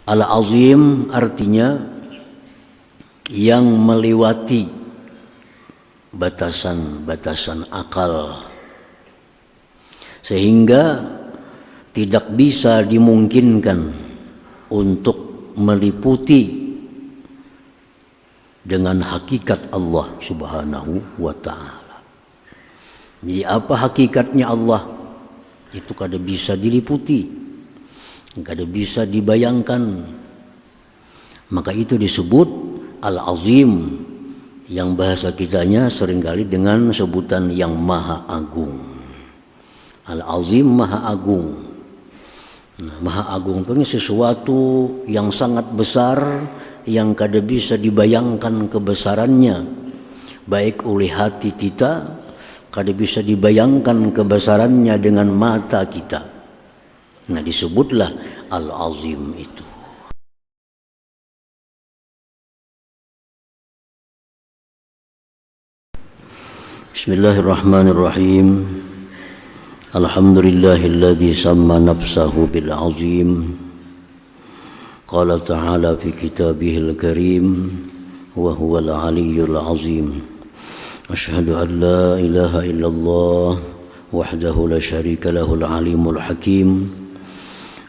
Al-Azim artinya yang melewati batasan-batasan akal, sehingga tidak bisa dimungkinkan untuk meliputi dengan hakikat Allah Subhanahu wa ta'ala. Jadi apa hakikatnya Allah? Itu kada bisa diliputi, kada bisa dibayangkan. Maka itu disebut Al-Azim, yang bahasa kitanya seringkali dengan sebutan yang Maha Agung. Al-Azim Maha Agung. Nah, Maha Agung itu sesuatu yang sangat besar, yang kada bisa dibayangkan kebesarannya, baik oleh hati kita, kada bisa dibayangkan kebesarannya dengan mata kita. Nah, disebutlah Al-Azim itu. Bismillahirrahmanirrahim. Alhamdulillahilladzi samma nafsahu bil azim. Qala ta'ala fi kitabihil karim wa huwal aliyyul azim. Asyhadu an la ilaha illallah wahdahu la syarika lahul alimul hakim.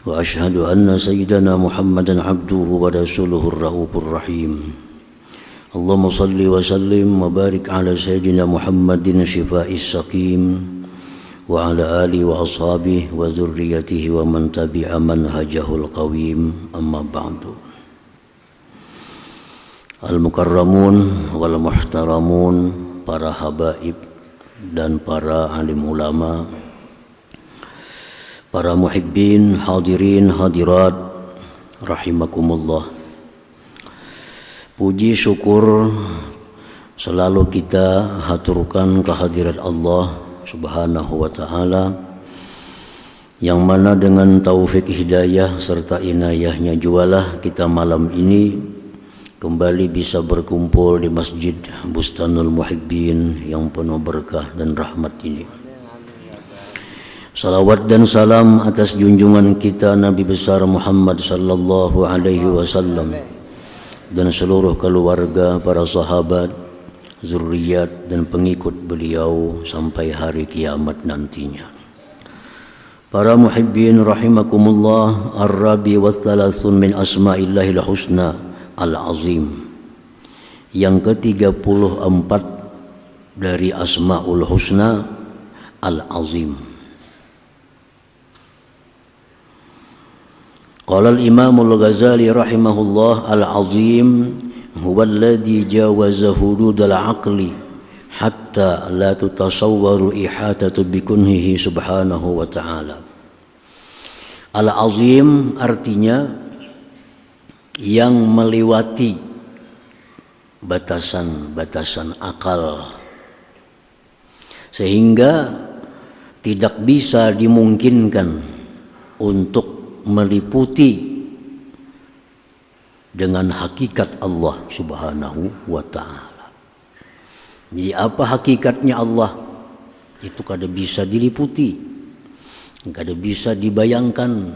Wa asyhadu anna sayyidana Muhammadan abduhu wa rasuluhur raufur rahim. Allahumma salli wa sallim wa barik ala sayyidina Muhammadin syifa'is saqim wa ala alihi wa ashabihi wa dzurriyyatihi wa man tabi'a manhajahul qawim, amma ba'du. Al-mukarramun wal muhtaramun, para habaib dan para alim ulama, para muhibbin, hadirin, hadirat rahimakumullah. Puji syukur selalu kita haturkan kehadirat Allah Subhanahu wa ta'ala, yang mana dengan taufik hidayah serta inayahnya jualah kita malam ini kembali bisa berkumpul di Masjid Bustanul Muhibbin yang penuh berkah dan rahmat ini. Salawat dan salam atas junjungan kita Nabi besar Muhammad sallallahu alaihi wasallam dan seluruh keluarga, para sahabat, zurriyat dan pengikut beliau sampai hari kiamat nantinya. Para muhibbin rahimakumullah, ar-rabi wa thalathun min asma'illahil husna al-azim, yang ke-34 dari asma'ul husna al-azim. Qala al-imam al-Ghazali rahimahullah, al-azim huwa alladhi jawaza hududal aqli hatta la tutasawwaru ihatatu bikunhihi subhanahu wa ta'ala. Al-azim artinya yang melewati batasan-batasan akal, sehingga tidak bisa dimungkinkan untuk meliputi dengan hakikat Allah Subhanahu wa ta'ala. Jadi apa hakikatnya Allah? Itu kada bisa diliputi, kada bisa dibayangkan.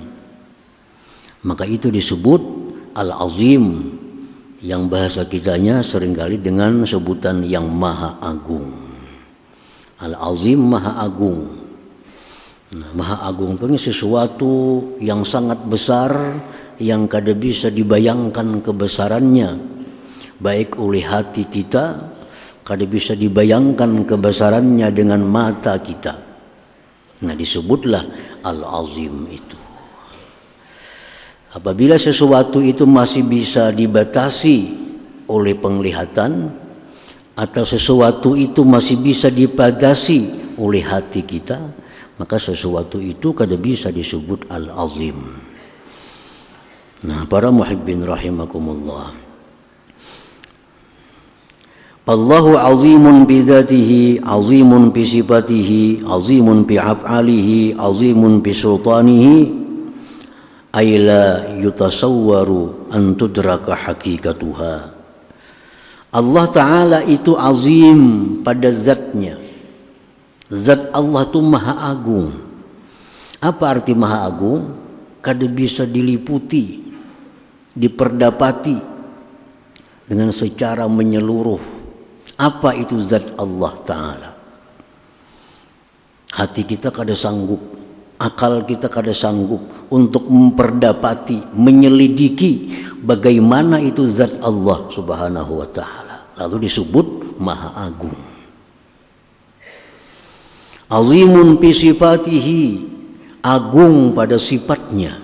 Maka itu disebut Al-Azim, yang bahasa kitanya seringkali dengan sebutan yang Maha Agung. Al-Azim Maha Agung. Nah, Maha Agung itu sesuatu yang sangat besar, yang kada bisa dibayangkan kebesarannya, baik oleh hati kita, kada bisa dibayangkan kebesarannya dengan mata kita. Nah, disebutlah Al-Azim itu. Apabila sesuatu itu masih bisa dibatasi oleh penglihatan, atau sesuatu itu masih bisa dibatasi oleh hati kita, maka sesuatu itu kada bisa disebut Al-Azim. Nah, para muhibbin rahimakumullah, Allahu azimun bi dzatihi, azimun bi sifatihi, azimun bi af'alihi, azimun bi sultanihi, ay la yutasawwaru an tudraka haqiqatuha. Allah Ta'ala itu azim pada zatnya. Zat Allah itu Maha Agung. Apa arti Maha Agung? Kada bisa diliputi, diperdapati dengan secara menyeluruh. Apa itu zat Allah Ta'ala? Hati kita kada sanggup, akal kita kada sanggup untuk memperdapati, menyelidiki bagaimana itu zat Allah Subhanahu wa Ta'ala. Lalu disebut Maha Agung. Azimun fi sifatihi, agung pada sifatnya.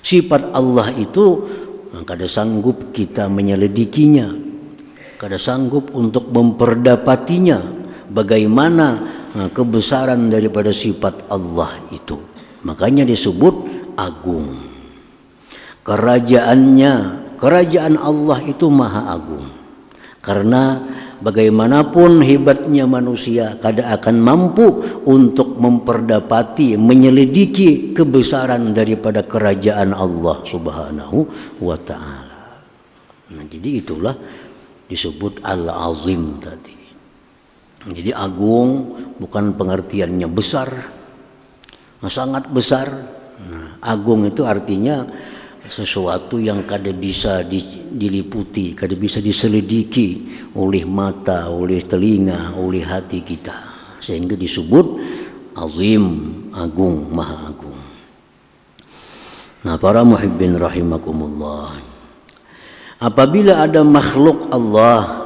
Sifat Allah itu kada sanggup kita menyelidikinya, kada sanggup untuk memperdapatinya bagaimana kebesaran daripada sifat Allah itu. Makanya disebut agung. Kerajaan Allah itu maha agung. Karena bagaimanapun hebatnya manusia kada akan mampu untuk memperdapati, menyelidiki kebesaran daripada kerajaan Allah Subhanahu wa Ta'ala. Nah, jadi itulah disebut Al-Azim tadi. Jadi agung bukan pengertiannya besar, sangat besar. Nah, agung itu artinya sesuatu yang kada bisa diliputi, kada bisa diselidiki oleh mata, oleh telinga, oleh hati kita, sehingga disebut azim, agung, maha agung. Nah, para muhibbin rahimakumullah, apabila ada makhluk Allah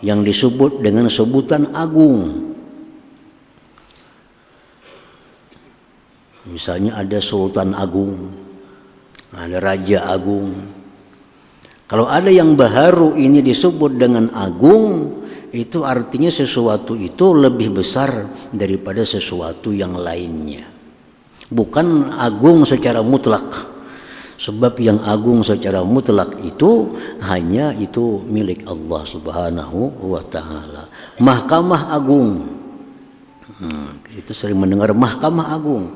yang disebut dengan sebutan agung, misalnya ada Sultan Agung, ada Raja Agung. Kalau ada yang baharu ini disebut dengan agung, itu artinya sesuatu itu lebih besar daripada sesuatu yang lainnya. Bukan agung secara mutlak. Sebab yang agung secara mutlak itu hanya itu milik Allah Subhanahu wa Ta'ala. Mahkamah Agung. Itu sering mendengar Mahkamah Agung.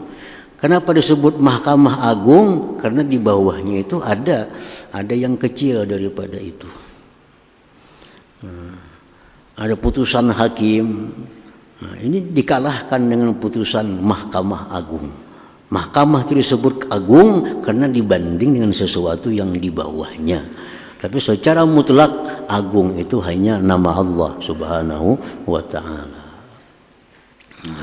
Kenapa disebut Mahkamah Agung? Karena di bawahnya itu ada yang kecil daripada itu. Ada putusan hakim. Nah, ini dikalahkan dengan putusan Mahkamah Agung. Mahkamah itu disebut agung karena dibanding dengan sesuatu yang di bawahnya. Tapi secara mutlak agung itu hanya nama Allah Subhanahu wa Ta'ala.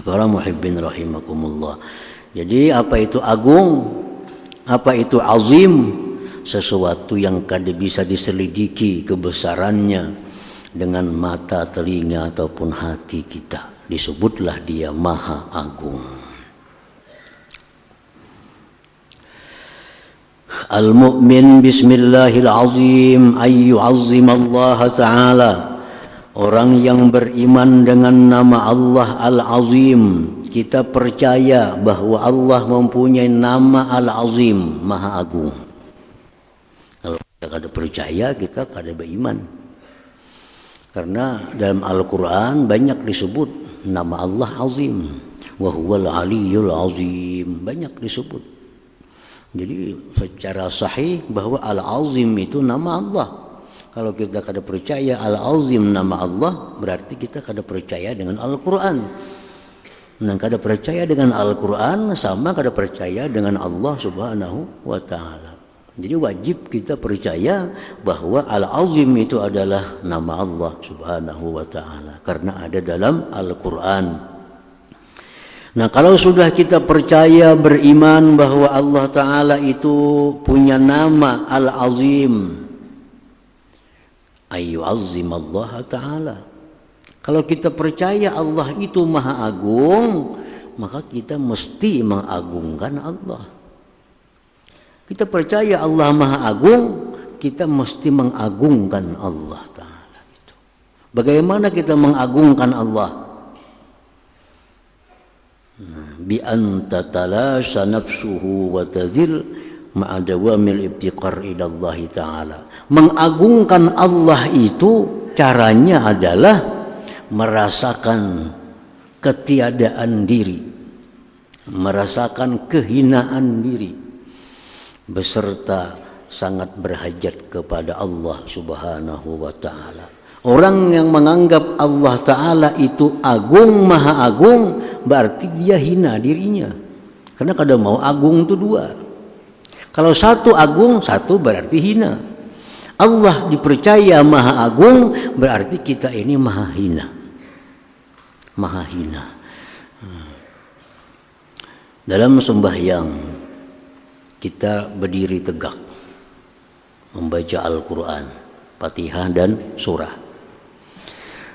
Para muhibbin rahimakumullah. Jadi apa itu agung? Apa itu azim? Sesuatu yang kada bisa diselidiki kebesarannya dengan mata, telinga ataupun hati kita. Disebutlah dia maha agung. Al-mu'min bismillahirrahmanirrahim ay yu'azzim Allah Ta'ala. Orang yang beriman dengan nama Allah Al-Azim, kita percaya bahwa Allah mempunyai nama Al-Azim, Maha Agung. Kalau kita kada percaya, kita kada beriman. Karena dalam Al-Quran banyak disebut nama Allah Azim, wa huwal aliyyul azim, banyak disebut. Jadi secara sahih bahwa Al-Azim itu nama Allah. Kalau kita kada percaya Al-Azim nama Allah, berarti kita kada percaya dengan Al-Quran. Dan kada percaya dengan Al-Quran sama kada percaya dengan Allah Subhanahu wa Ta'ala. Jadi wajib kita percaya bahwa Al-Azim itu adalah nama Allah Subhanahu wa Ta'ala, karena ada dalam Al-Quran. Nah, kalau sudah kita percaya, beriman bahwa Allah Ta'ala itu punya nama Al-Azim, ayyu'azzim Allah Ta'ala. Kalau kita percaya Allah itu Maha Agung, maka kita mesti mengagungkan Allah. Kita percaya Allah Maha Agung, kita mesti mengagungkan Allah Ta'ala. Bagaimana kita mengagungkan Allah? Bi anta talasha nafsuhu wa tazil ma'a dawamil ibtiqar ila Allah Ta'ala. Mengagungkan Allah itu caranya adalah merasakan ketiadaan diri, merasakan kehinaan diri, beserta sangat berhajat kepada Allah Subhanahu wa Ta'ala. Orang yang menganggap Allah Ta'ala itu agung, maha agung, berarti dia hina dirinya. Karena kada mau agung itu dua. Kalau satu agung, satu berarti hina. Allah dipercaya maha agung, berarti kita ini maha hina. Maha hina. Dalam sembahyang kita berdiri tegak, membaca Al-Quran, Fatihah dan surah.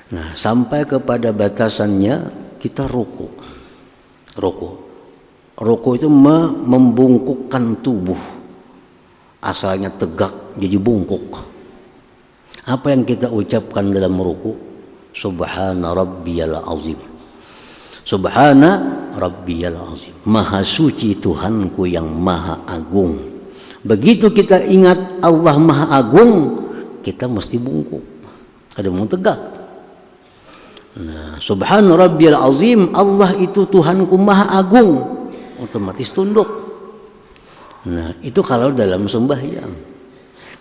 Nah, sampai kepada batasannya kita ruku. Ruku itu membungkukkan tubuh. Asalnya tegak jadi bungkuk. Apa yang kita ucapkan dalam ruku? Subhana rabbiyal azim. Subhana rabbiyal azim. Maha suci Tuhanku yang maha agung. Begitu kita ingat Allah maha agung, kita mesti bungkuk. Ada mau tegak. Nah, subhana rabbiyal azim, Allah itu Tuhanku maha agung. Otomatis tunduk. Nah, itu kalau dalam sembahyang.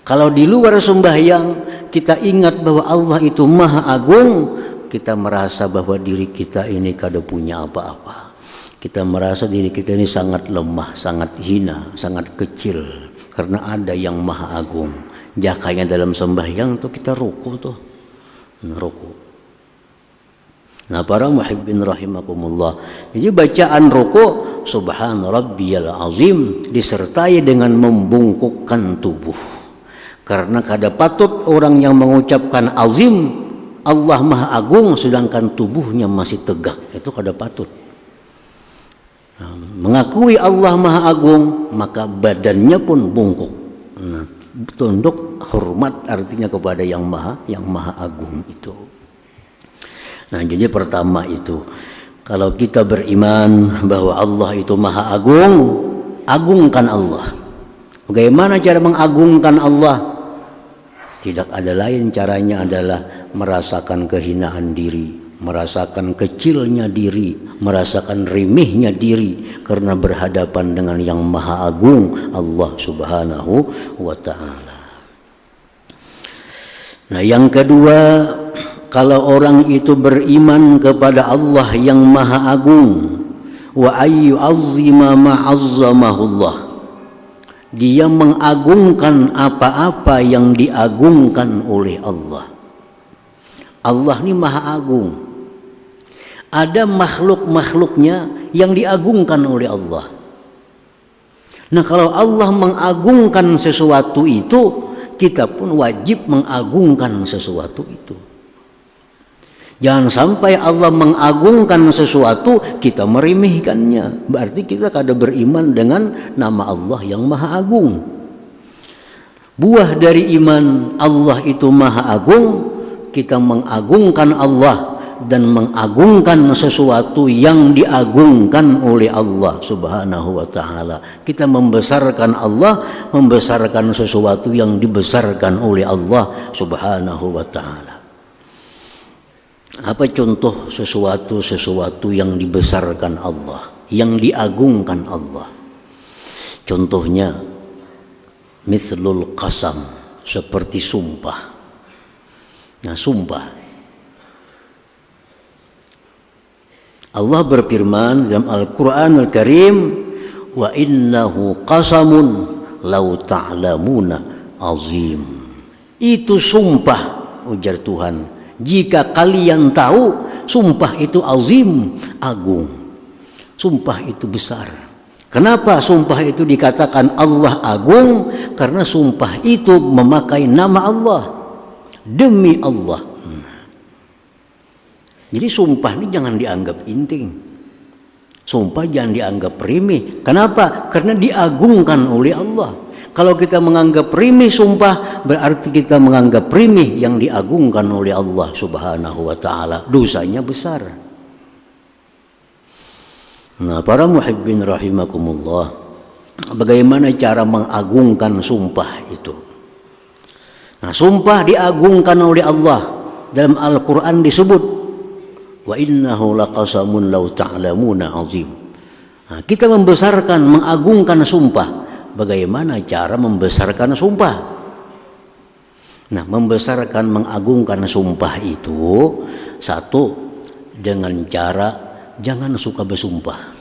Kalau di luar sembahyang kita ingat bahwa Allah itu maha agung, kita merasa bahwa diri kita ini kada punya apa-apa. Kita merasa diri kita ini sangat lemah, sangat hina, sangat kecil karena ada yang maha agung. Jakanya dalam sembahyang tuh kita ruku tuh. Ruku. Nah, para muhibbin rahimakumullah. Jadi bacaan ruku subhana rabbiyal azim disertai dengan membungkukkan tubuh. Karena kada patut orang yang mengucapkan azim, Allah maha agung, sedangkan tubuhnya masih tegak. Itu kada patut. Nah, mengakui Allah maha agung, maka badannya pun bungkuk. Nah, tunduk hormat artinya kepada yang maha agung itu. Nah, jadi pertama itu, kalau kita beriman bahwa Allah itu maha agung, agungkan Allah. Bagaimana cara mengagungkan Allah? Tidak ada lain caranya adalah merasakan kehinaan diri, merasakan kecilnya diri, merasakan remehnya diri karena berhadapan dengan yang maha agung, Allah subhanahu wa ta'ala. Nah, yang kedua, kalau orang itu beriman kepada Allah yang maha agung, wa ayyu azzima ma'azzamahullah, dia mengagungkan apa-apa yang diagungkan oleh Allah. Allah ini maha agung. Ada makhluk-makhluknya yang diagungkan oleh Allah. Nah, kalau Allah mengagungkan sesuatu itu, kita pun wajib mengagungkan sesuatu itu. Jangan sampai Allah mengagungkan sesuatu, kita meremehkannya. Berarti kita kada beriman dengan nama Allah yang maha agung. Buah dari iman Allah itu maha agung, kita mengagungkan Allah dan mengagungkan sesuatu yang diagungkan oleh Allah subhanahu wa ta'ala. Kita membesarkan Allah, membesarkan sesuatu yang dibesarkan oleh Allah subhanahu wa ta'ala. Apa contoh sesuatu yang dibesarkan Allah, yang diagungkan Allah? Contohnya mithlul qasam, seperti sumpah. Nah, sumpah. Allah berfirman dalam Al-Qur'anul Karim, wa innahu qasamun law ta'lamuna azim. Itu sumpah, ujar Tuhan. Jika kalian tahu, sumpah itu azim, agung. Sumpah itu besar. Kenapa sumpah itu dikatakan Allah agung? Karena sumpah itu memakai nama Allah. Demi Allah. Jadi sumpah ini jangan dianggap inting. Sumpah jangan dianggap remeh. Kenapa? Karena diagungkan oleh Allah. Kalau kita menganggap remeh sumpah, berarti kita menganggap remeh yang diagungkan oleh Allah subhanahu wa ta'ala. Dosanya besar. Nah, para muhibbin rahimakumullah, bagaimana cara mengagungkan sumpah itu? Nah, sumpah diagungkan oleh Allah. Dalam Al-Quran disebut, wa innahu laqasamun law ta'lamuna azim. Nah, kita membesarkan, mengagungkan sumpah. Bagaimana cara membesarkan sumpah? Nah, membesarkan, mengagungkan sumpah itu, satu, dengan cara jangan suka bersumpah.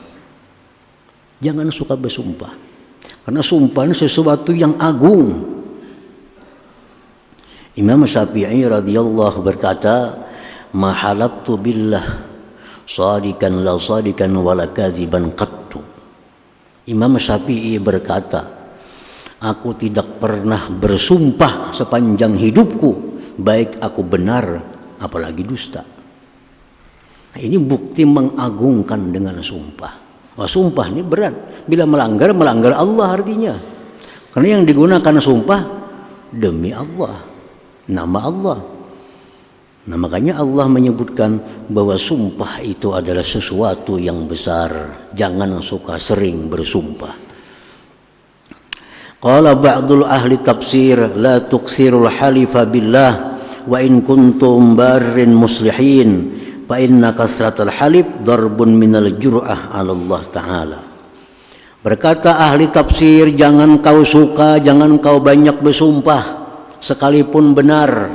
Jangan suka bersumpah. Karena sumpah ini sesuatu yang agung. Imam Syafi'i radhiyallahu berkata, "Ma halabtu billah shadikan la shadikan wala kadziban qattu." Imam Syafi'i berkata, aku tidak pernah bersumpah sepanjang hidupku, baik aku benar apalagi dusta. Nah, ini bukti mengagungkan dengan sumpah. Wah, sumpah ini berat. Bila melanggar Allah artinya. Karena yang digunakan sumpah demi Allah, nama Allah. Nah, makanya Allah menyebutkan bahwa sumpah itu adalah sesuatu yang besar. Jangan suka sering bersumpah. Qala ba'dul ahli tafsir la tuksirul halifa billah wa in kuntum barrin muslihin fa inna kasratal halif darbun minal jur'ah 'ala Allah taala. Berkata ahli tafsir, jangan kau suka, jangan kau banyak bersumpah sekalipun benar,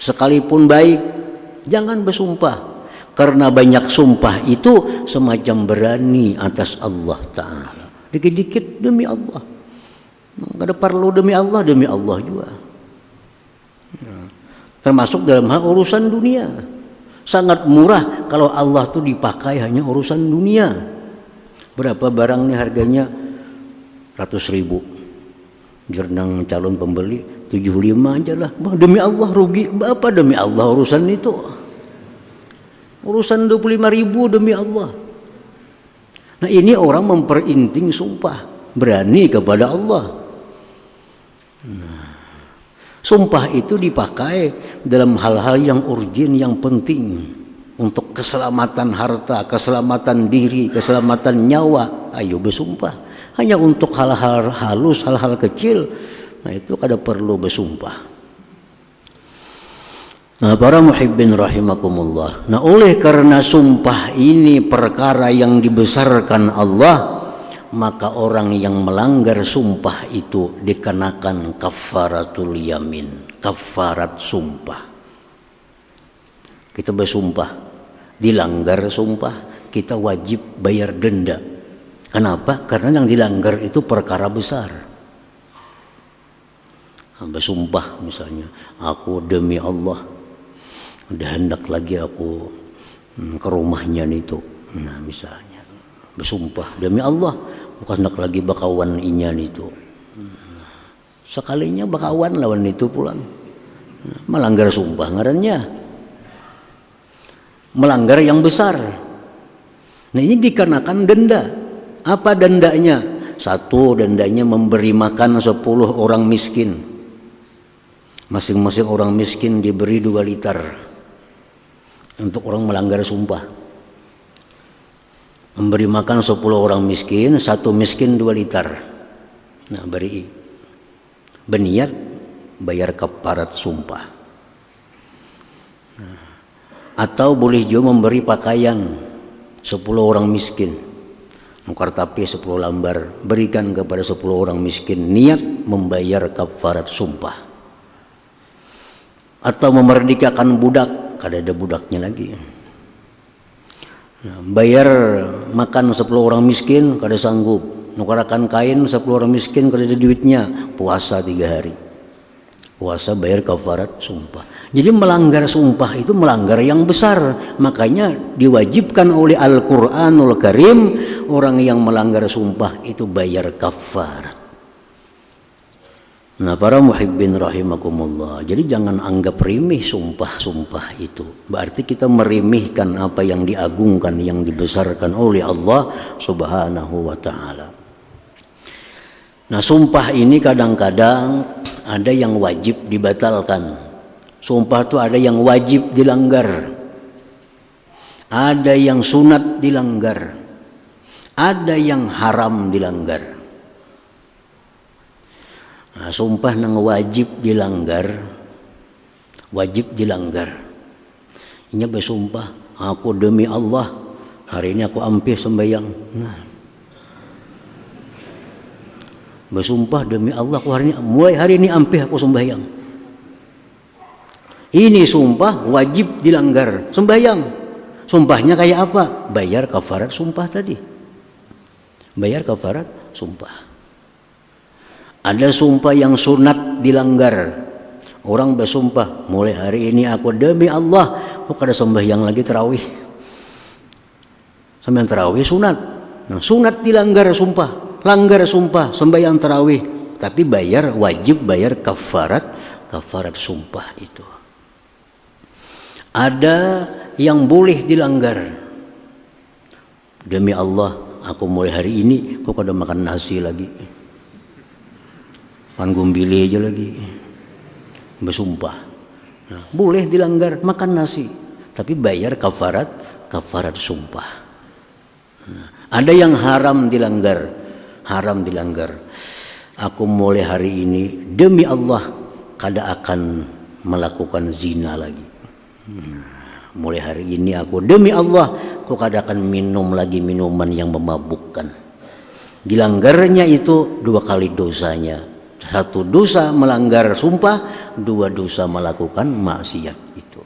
sekalipun baik, jangan bersumpah. Karena banyak sumpah itu semacam berani atas Allah taala. Dikit-dikit demi Allah. Enggak ada perlu demi Allah juga. Termasuk dalam hal urusan dunia. Sangat murah kalau Allah tuh dipakai hanya urusan dunia. Berapa barang nih harganya? 100.000. Jernang calon pembeli 75 aja lah. Bah, demi Allah rugi. Apa demi Allah urusan itu? Urusan 25.000 demi Allah. Nah, ini orang memperinting sumpah, berani kepada Allah. Nah, sumpah itu dipakai dalam hal-hal yang urgen, yang penting untuk keselamatan harta, keselamatan diri, keselamatan nyawa. Ayo bersumpah. Hanya untuk hal-hal halus, hal-hal kecil, nah itu kada perlu bersumpah. Nah, para muhibbin rahimakumullah. Nah, oleh karena sumpah ini perkara yang dibesarkan Allah, maka orang yang melanggar sumpah itu dikenakan kafaratul yamin, kafarat sumpah. Kita bersumpah, dilanggar sumpah, kita wajib bayar denda. Kenapa? Karena yang dilanggar itu perkara besar. Bersumpah misalnya, aku demi Allah, udah hendak lagi aku ke rumahnya itu. Nah, misalnya bersumpah demi Allah, bukan hendak lagi bakawan inyan itu. Sekalinya bakawan lawan itu pulang. Melanggar sumpah ngarannya. Melanggar yang besar. Nah, ini dikenakan denda. Apa dendanya? Satu, dendanya memberi makan 10 orang miskin. Masing-masing orang miskin diberi 2 liter. Untuk orang melanggar sumpah. Memberi makan 10 orang miskin, 1 miskin 2 liter. Nah, beri. Berniat bayar kafarat sumpah. Nah, atau boleh juga memberi pakaian 10 orang miskin. Nukar tapi 10 lambar, berikan kepada 10 orang miskin, niat membayar kafarat sumpah. Atau memerdekakan budak, kada ada budaknya lagi. Nah, bayar makan 10 orang miskin, kada sanggup. Nukarakan kain 10 orang miskin, kada ada duitnya, puasa 3 hari. Puasa bayar kafarat sumpah. Jadi melanggar sumpah itu melanggar yang besar. Makanya diwajibkan oleh Al-Quranul Karim, orang yang melanggar sumpah itu bayar kafarat. Nah, para muhibbin rahimakumullah, jadi jangan anggap remeh sumpah-sumpah itu. Berarti kita meremehkan apa yang diagungkan, yang dibesarkan oleh Allah Subhanahu wa ta'ala. Nah, sumpah ini kadang-kadang ada yang wajib dibatalkan. Sumpah itu ada yang wajib dilanggar, ada yang sunat dilanggar, ada yang haram dilanggar. Nah, sumpah nang wajib dilanggar, ini bersumpah, aku demi Allah hari ini aku ampih sembahyang. Nah, bersumpah demi Allah, aku mulai hari ini ampih aku sembahyang. Ini sumpah wajib dilanggar, sembahyang. Sumpahnya kayak apa? Bayar kafarat sumpah tadi. Bayar kafarat sumpah. Ada sumpah yang sunat dilanggar. Orang bersumpah, mulai hari ini aku demi Allah, kok kada sembahyang lagi tarawih. Sembahyang tarawih sunat. Nah, sunat dilanggar sumpah, langgar sumpah, sembahyang tarawih, tapi wajib bayar kafarat sumpah itu. Ada yang boleh dilanggar. Demi Allah, aku mulai hari ini kok kada makan nasi lagi. Panggung bile aja lagi. Bersumpah. Nah, boleh dilanggar, makan nasi, tapi bayar kafarat sumpah. Nah, ada yang haram dilanggar. Aku mulai hari ini demi Allah kada akan melakukan zina lagi. Nah, mulai hari ini aku demi Allah aku kada akan minum lagi minuman yang memabukkan. Dilanggarnya itu 2 kali dosanya. 1 dosa melanggar sumpah, 2 dosa melakukan maksiat itu.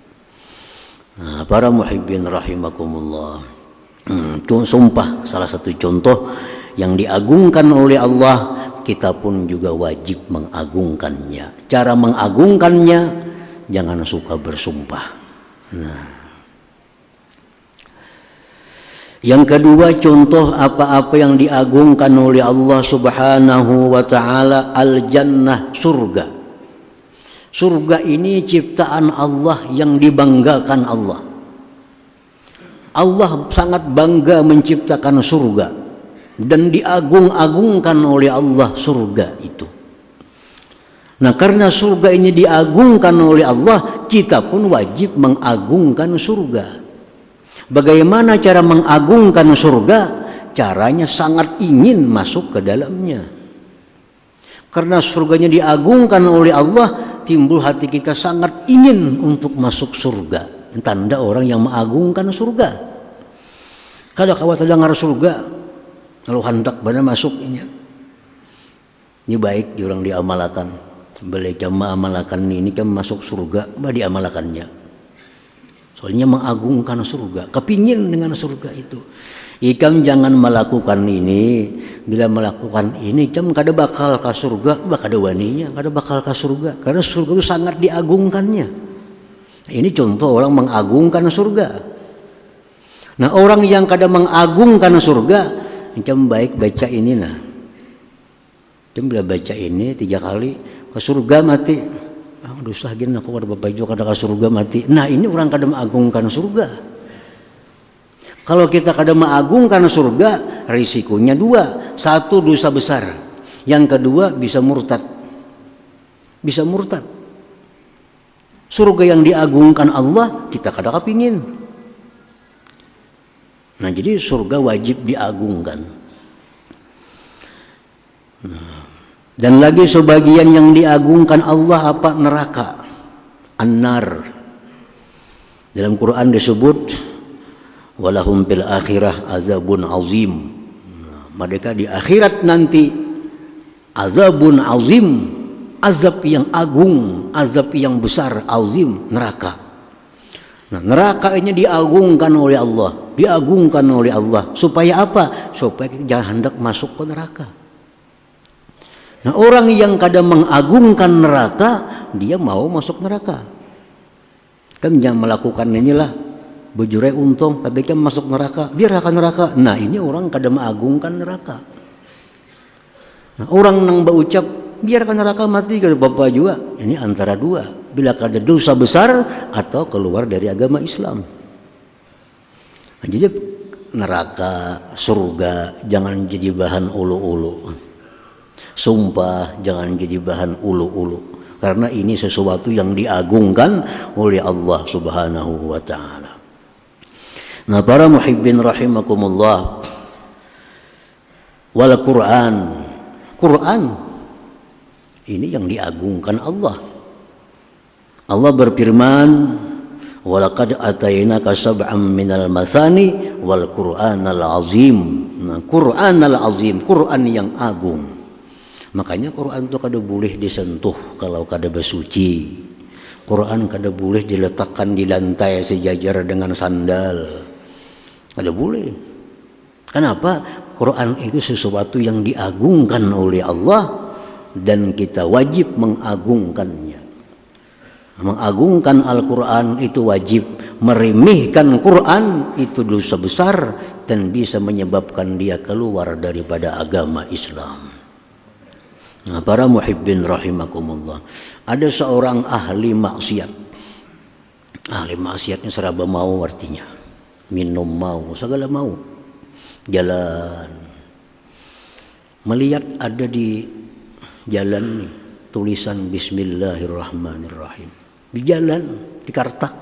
Nah, para muhibbin rahimakumullah. Sumpah salah satu contoh yang diagungkan oleh Allah, kita pun juga wajib mengagungkannya. Cara mengagungkannya, jangan suka bersumpah. Nah, yang kedua, contoh apa-apa yang diagungkan oleh Allah Subhanahu wa taala, al-jannah, surga. Surga ini ciptaan Allah yang dibanggakan Allah. Allah sangat bangga menciptakan surga dan diagung-agungkan oleh Allah surga itu. Nah, karena surga ini diagungkan oleh Allah, kita pun wajib mengagungkan surga. Bagaimana cara mengagungkan surga? Caranya sangat ingin masuk ke dalamnya. Karena surganya diagungkan oleh Allah, timbul hati kita sangat ingin untuk masuk surga. Tanda orang yang mengagungkan surga. Kalau kawat dengar surga, kalau hendak benar masuknya. Ini baik orang diamalkan. Boleh jamaah amalkan ini kan masuk surga, bah diamalkannya. Soalnya mengagungkan surga, kepingin dengan surga itu. Ikam jangan melakukan ini. Bila melakukan ini, ikam kada bakal ke surga, kada waninya, kada bakal ke surga. Karena surga itu sangat diagungkannya. Ini contoh orang mengagungkan surga. Nah, orang yang kada mengagungkan surga, ikam baik baca ini nah. Ikam bila baca ini 3 kali, ke surga mati. Dosa gini aku kada baju kada ke surga mati. Nah, ini orang kada mengagungkan surga. Kalau kita kada mengagungkan surga, risikonya 2. 1, dosa besar. Yang kedua, bisa murtad. Surga yang diagungkan Allah, kita kada kepingin. Nah, jadi surga wajib diagungkan. Dan lagi sebagian yang diagungkan Allah apa? Neraka, an-nar. Dalam Quran disebut walahum fil akhirah azabun azim. Mereka di akhirat nanti azabun azim, azab yang agung, azab yang besar, azim, neraka. Nah, neraka ini diagungkan oleh Allah, supaya apa? Supaya kita jangan hendak masuk ke neraka. Nah, orang yang kadang mengagungkan neraka, dia mau masuk neraka. Kan jangan melakukan inilah bujurai untung, tapi kan masuk neraka, biar akan neraka. Nah, ini orang kadang mengagungkan neraka. Nah, orang nang berucap biarkan neraka mati kalau bapak juga. Ini antara 2. Bila ada dosa besar atau keluar dari agama Islam. Nah, jadi neraka, surga jangan jadi bahan ulu-ulu. Sumpah jangan jadi bahan ulu-ulu, karena ini sesuatu yang diagungkan oleh Allah Subhanahu wa taala. Nah, para muhibbin rahimakumullah, wal Quran ini yang diagungkan Allah. Allah berfirman, walaqad atainaka sab'am minal mathani wal Qur'anal azim. Nah, Qur'anal azim, Quran yang agung. Makanya Quran itu kada boleh disentuh kalau kada bersuci. Quran kada boleh diletakkan di lantai sejajar dengan sandal. Kada boleh. Kenapa? Quran itu sesuatu yang diagungkan oleh Allah, dan kita wajib mengagungkannya. Mengagungkan Al-Quran itu wajib, meremehkan Quran itu dosa besar dan bisa menyebabkan dia keluar daripada agama Islam. Nah, para muhibbin rahimakumullah, ada seorang ahli maksiat. Ahli maksiatnya seraba mau artinya, minum mau, segala mau, jalan. Melihat ada di jalan nih tulisan Bismillahirrahmanirrahim. Di jalan, di kartak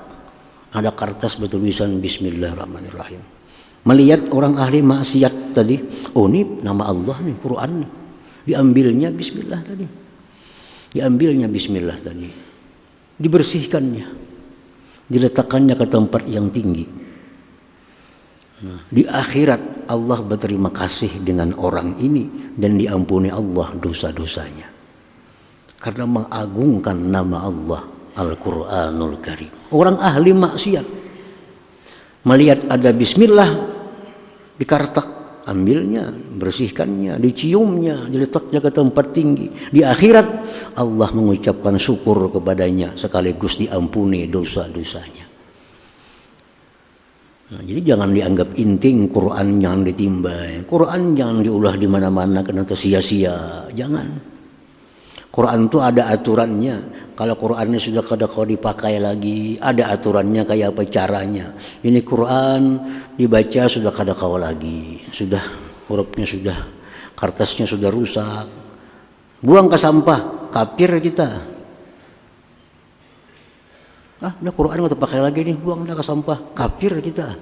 ada kertas bertulisan Bismillahirrahmanirrahim. Melihat orang ahli maksiat tadi, oh ini nama Allah nih, Quran nih. Diambilnya Bismillah tadi. Diambilnya Bismillah tadi. Dibersihkannya. Diletakkannya ke tempat yang tinggi. Nah, di akhirat Allah berterima kasih dengan orang ini dan diampuni Allah dosa-dosanya. Karena mengagungkan nama Allah Al-Quranul Karim. Orang ahli maksiat melihat ada Bismillah di kartak, ambilnya, bersihkannya, diciumnya, diletaknya ke tempat tinggi. Di akhirat Allah mengucapkan syukur kepadanya sekaligus diampuni dosa-dosanya. Nah, jadi jangan dianggap inting Quran, jangan ditimbai. Quran jangan diulah di mana-mana karena sia-sia. Jangan. Quran itu ada aturannya. Kalau Qurannya sudah kada kau dipakai lagi, ada aturannya kayak apa caranya. Ini Quran dibaca sudah kada kau lagi, sudah hurufnya sudah, kertasnya sudah rusak, buang ke sampah, kafir kita. Udah Quran nggak terpakai lagi nih, buang dah ke sampah, kafir kita.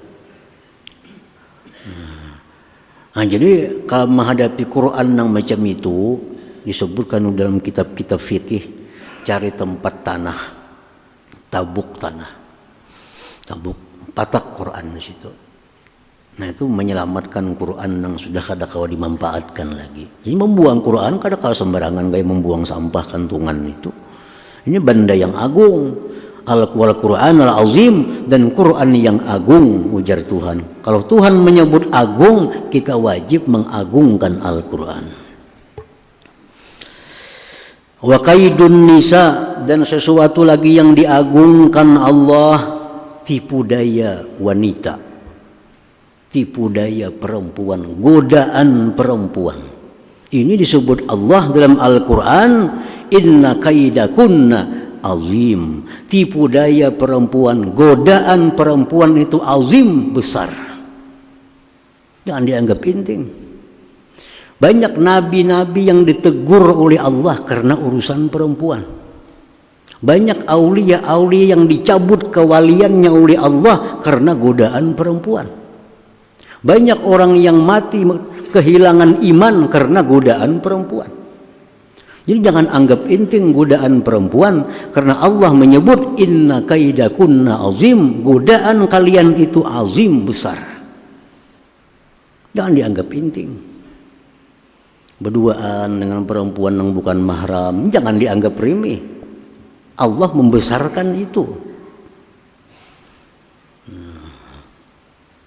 Nah, jadi kalau menghadapi Quran yang macam itu, disebutkan dalam kitab-kitab fikih, cari tempat tanah, tabuk tanah, tabuk patak Quran di situ. Nah, itu menyelamatkan Quran yang sudah kada kau dimanfaatkan lagi. Jadi membuang Quran kada kau sembarangan kayak membuang sampah kantungan itu. Ini benda yang agung. Al-Quran al-Azim, dan Quran yang agung, ujar Tuhan. Kalau Tuhan menyebut agung, kita wajib mengagungkan Al-Quran. Wa kaidun nisa, dan sesuatu lagi yang diagungkan Allah, tipu daya wanita, tipu daya perempuan, godaan perempuan. Ini disebut Allah dalam Al-Quran, inna kaidakunna azim. Tipu daya perempuan, godaan perempuan itu azim, besar. Jangan dianggap penting. Banyak nabi-nabi yang ditegur oleh Allah karena urusan perempuan. Banyak aulia-aulia yang dicabut kewaliannya oleh Allah karena godaan perempuan. Banyak orang yang mati kehilangan iman karena godaan perempuan. Jadi jangan anggap penting godaan perempuan, karena Allah menyebut inna kaidakunna azim, godaan kalian itu azim, besar. Jangan dianggap penting. Berduaan dengan perempuan yang bukan mahram, jangan dianggap remeh. Allah membesarkan itu.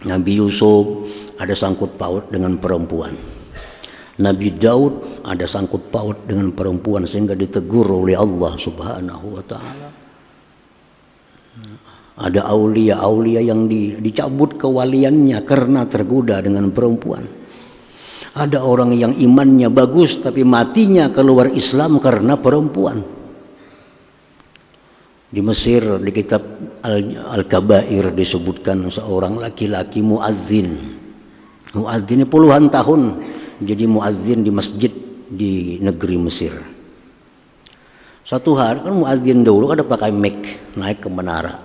Nabi Yusuf ada sangkut paut dengan perempuan. Nabi Daud ada sangkut paut dengan perempuan sehingga ditegur oleh Allah Subhanahu wa taala. Ada aulia-aulia yang dicabut kewaliannya karena tergoda dengan perempuan. Ada orang yang imannya bagus tapi matinya keluar Islam karena perempuan. Di Mesir di kitab Al-Kabair disebutkan seorang laki-laki muazzin. Muazzin puluhan tahun jadi muazzin di masjid di negeri Mesir. Suatu hari kan muazzin dulu ada pakai mic naik ke menara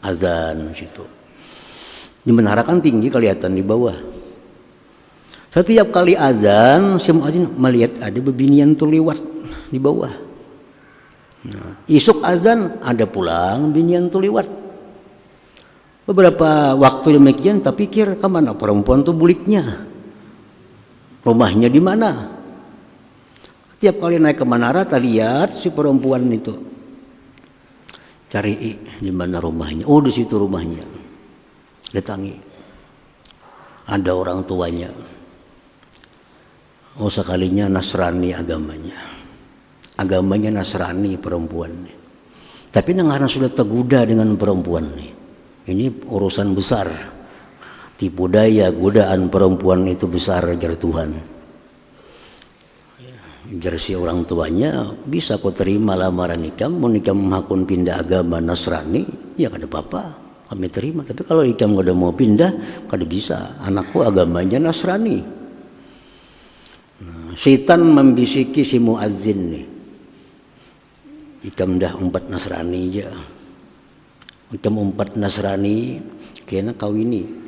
azan situ. Di menara kan tinggi kelihatan di bawah. Setiap kali azan si muazzin melihat ada bebinian tuh lewat di bawah. Nah, isuk azan ada pulang binian tuh lewat. Beberapa waktu demikian tak pikir kemana perempuan tuh buliknya. Rumahnya di mana? Tiap kali naik ke menara, tak lihat si perempuan itu. Cari di mana rumahnya. Oh, di situ rumahnya. Datangi. Ada orang tuanya. Oh, sekalinya Nasrani agamanya. agamanya Nasrani perempuan nih. Tapi karena sudah tergoda dengan perempuan nih, ini urusan besar. Tipu daya godaan perempuan itu besar, ajar Tuhan. Jar si orang tuanya, bisa kau terima lamaran ikam, mau ikam hakun pindah agama Nasrani, ya kada apa-apa, kami terima. Tapi kalau ikam kada mau pindah, kada bisa. Anakku agamanya Nasrani. Nah, setan membisiki si muazzin nih, ikam dah umpat Nasrani aja. Ikam umpat Nasrani, kena kawini.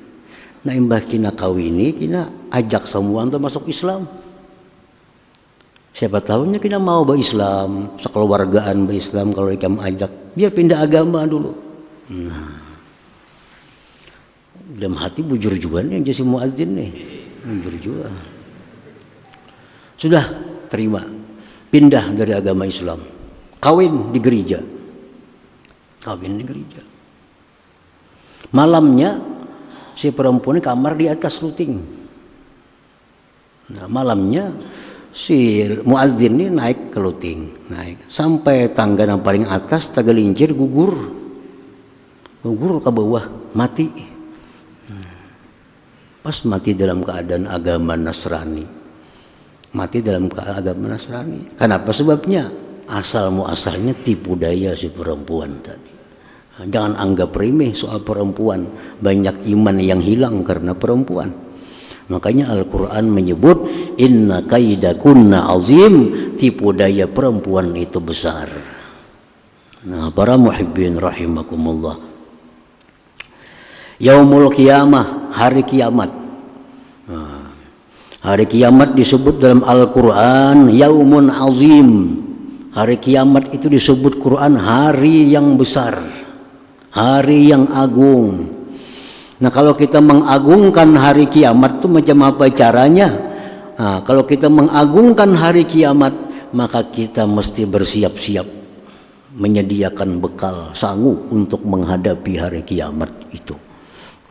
Nah imbah kina kawini, kina ajak semua untuk masuk Islam. Siapa tahunya kita mau berislam, sekeluargaan berislam kalau ikam ajak, biar pindah agama dulu. Nah, dalam hati bujur juga nih jadi muazzin nih, bujur juga. Sudah terima, pindah dari agama Islam, kawin di gereja, kawin di gereja. Malamnya si perempuan kamar di atas luting. Nah malamnya si muazzin ini naik ke luting, naik sampai tangga yang paling atas, tergelincir gugur ke bawah, mati. Pas mati dalam keadaan agama Nasrani, mati dalam keadaan agama Nasrani. Kenapa sebabnya? Asal muasalnya tipu daya si perempuan tadi. Jangan anggap remeh soal perempuan, banyak iman yang hilang karena perempuan. Makanya Al-Quran menyebut inna kaidakunna azim, tipu daya perempuan itu besar. Nah para muhibbin rahimakumullah, yaumul qiyamah, hari kiamat. Nah, hari kiamat disebut dalam Al-Quran yaumun azim. Hari kiamat itu disebut Quran hari yang besar, hari yang agung. Nah kalau kita mengagungkan hari kiamat itu macam apa caranya? Nah, kalau kita mengagungkan hari kiamat, maka kita mesti bersiap-siap, menyediakan bekal sanggup untuk menghadapi hari kiamat itu.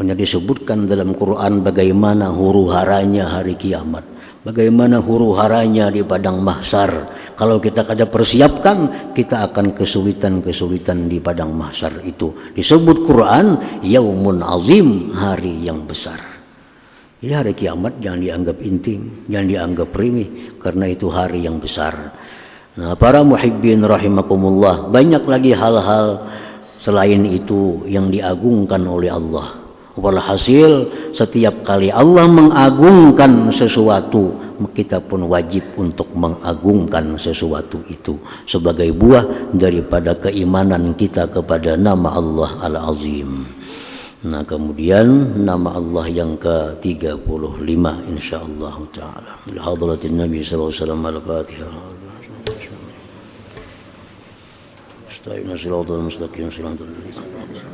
Karena disebutkan dalam Quran bagaimana huru haranya hari kiamat, bagaimana huru haranya di padang mahsyar. Kalau kita kada persiapkan, kita akan kesulitan-kesulitan di padang mahsyar itu. Disebut Quran yaumun azim, hari yang besar. Jadi hari kiamat jangan dianggap intim, jangan dianggap remeh, karena itu hari yang besar. Nah, para muhibbin rahimakumullah, banyak lagi hal-hal selain itu yang diagungkan oleh Allah. Walhasil setiap kali Allah mengagungkan sesuatu, kita pun wajib untuk mengagungkan sesuatu itu sebagai buah daripada keimanan kita kepada nama Allah Al-Azim. Nah kemudian nama Allah yang ke-35 insyaallah taala. Hadratin Nabi sallallahu alaihi wasallam al-Fatihah. Astagfirullahaladzim.